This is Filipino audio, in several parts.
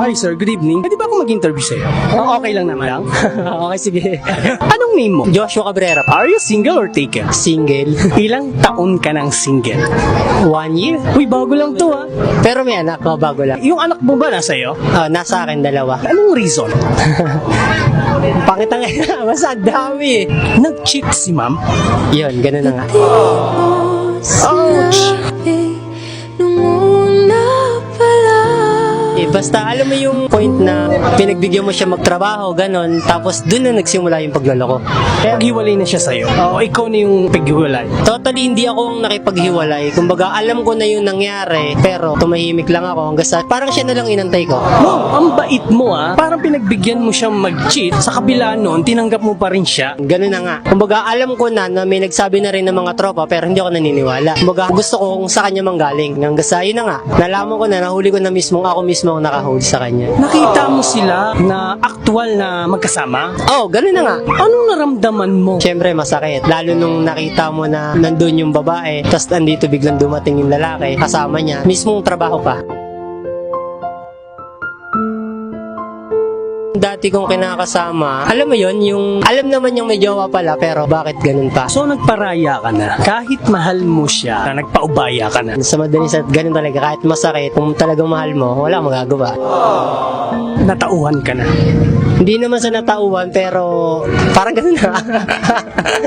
Hi sir, good evening. Pwede ba ako mag-interview sa'yo? Okay lang naman. Okay, sige. Anong name mo? Joshua Cabrera. Are you single or taken? Single. Ilang taon ka ng single? 1 year. Uy, bago lang to ha. Pero may anak ko, bago lang. Yung anak mo ba nasa iyo? Nasa akin, 2. Anong reason? Pakita nga, basta ang dami. Nag-cheat si ma'am? Yun, ganun na nga. Ouch! Basta alam mo yung point na pinagbigyan mo siya magtrabaho, ganon, tapos dun na nagsimula yung pagloloko. Paghiwalay na siya sa'yo? O ikaw na yung paghiwalay? Totally hindi ako nakipaghiwalay. Kumbaga alam ko na yung nangyari, pero tumahimik lang ako hanggang sa parang siya na lang inantay ko. No, ang bait mo ah. Parang pinagbigyan mo siyang mag-cheat. Sa kabila nun, tinanggap mo pa rin siya. Ganun na nga. Kumbaga alam ko na may nagsabi na rin ng mga tropa, pero hindi ako naniniwala. Kumbaga gusto ko kung sa kanya manggaling. Hanggang sa yun na nga. Nalaman ko na, nahuli ko na mismo ako mismo ang nakahold sa kanya. Nakita mo sila na aktual na magkasama? Oh, ganun na nga. Anong naramdaman mo? Siyempre masakit. Lalo nung nakita mo na nandun yung babae, tapos andito biglang dumating yung lalaki, kasama niya, mismong trabaho pa. Dati kong kinakasama, alam mo yon, yung alam naman yung may jowa pala, pero bakit ganun pa? So nagparaya ka na. Kahit mahal mo siya, na nagpaubaya ka na. Sa madaling sa ganun talaga, kahit masakit, kung talagang mahal mo, wala kang magagawa. Natauhan ka na. Hindi naman sa natauhan, pero parang ganun na.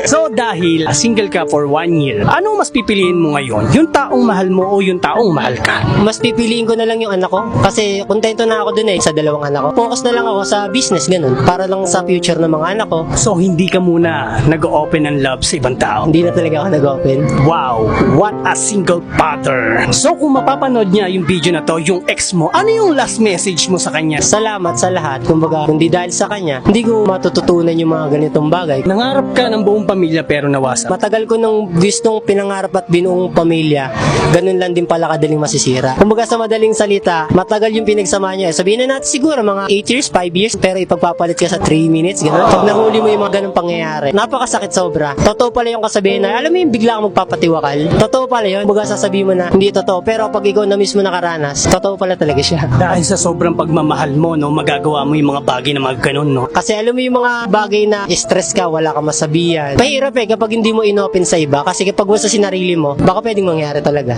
So dahil single ka for 1 year, ano mas pipiliin mo ngayon? Yung taong mahal mo o yung taong mahal ka? Mas pipiliin ko na lang yung anak ko. Kasi kontento na ako dun sa 2 anak ko. Focus na lang ako sa business, ganun. Para lang sa future ng mga anak ko. So hindi ka muna nag-open ng love sa ibang tao? Hindi na talaga ako nag-open. Wow, what a single father. So kung mapapanood niya yung video na to, yung ex mo, ano yung last message mo sa kanya? Salamat sa lahat. Kumbaga, kundi dahil sa kanya, hindi ko matututunan yung mga ganitong bagay. Nangarap ka ng buong pamilya pero nawasak. Matagal ko nang gustong pinangarap at binuong pamilya, ganun lang din pala kadaling masisira. Kumbaga sa madaling salita, matagal yung pinagsama niya. Sabihin na natin siguro mga 8 years, 5 years, pero ipagpapalit ka sa 3 minutes, ganun. Pag nahuli mo yung mga ganung pangyayari, napakasakit sobra. Totoo pala yung kasabihin na, alam mo yung bigla kang magpapatiwakal. Totoo pala yun. Kumbaga sasabihin mo na, hindi totoo. Pero pag ikaw na mismo nakaranas, totoo pala talaga siya. Dahil sa sobrang pagmamahal mo, no, magagawa mo yung mga bagay na mga ganun, no? Kasi alam mo yung mga bagay na stress ka, wala ka masabihan. Mahirap kapag hindi mo inopen sa iba. Kasi kapag mo sa sinarili mo, baka pwedeng mangyari talaga.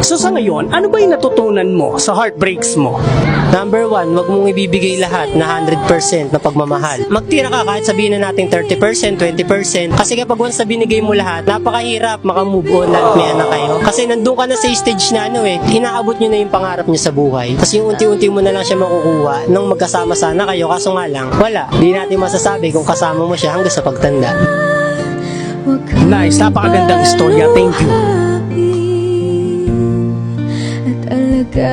So sa ngayon, ano ba yung natutunan mo sa heartbreaks mo? Number 1, wag mong ibibigay lahat na 100% na pagmamahal. Magtira ka kahit sabihin na natin 30%, 20%. Kasi kapag once na binigay mo lahat, napakahirap makamove on at may anak kayo. Kasi nandun ka na sa stage na inaabot nyo na yung pangarap nyo sa buhay. Kasi yung unti-unti mo na lang siya makukuha nung magkasama sana kayo. Kaso nga lang, wala. Hindi natin masasabi kung kasama mo siya hanggang sa pagtanda. Nice, napakagandang istorya. Thank you. At alaga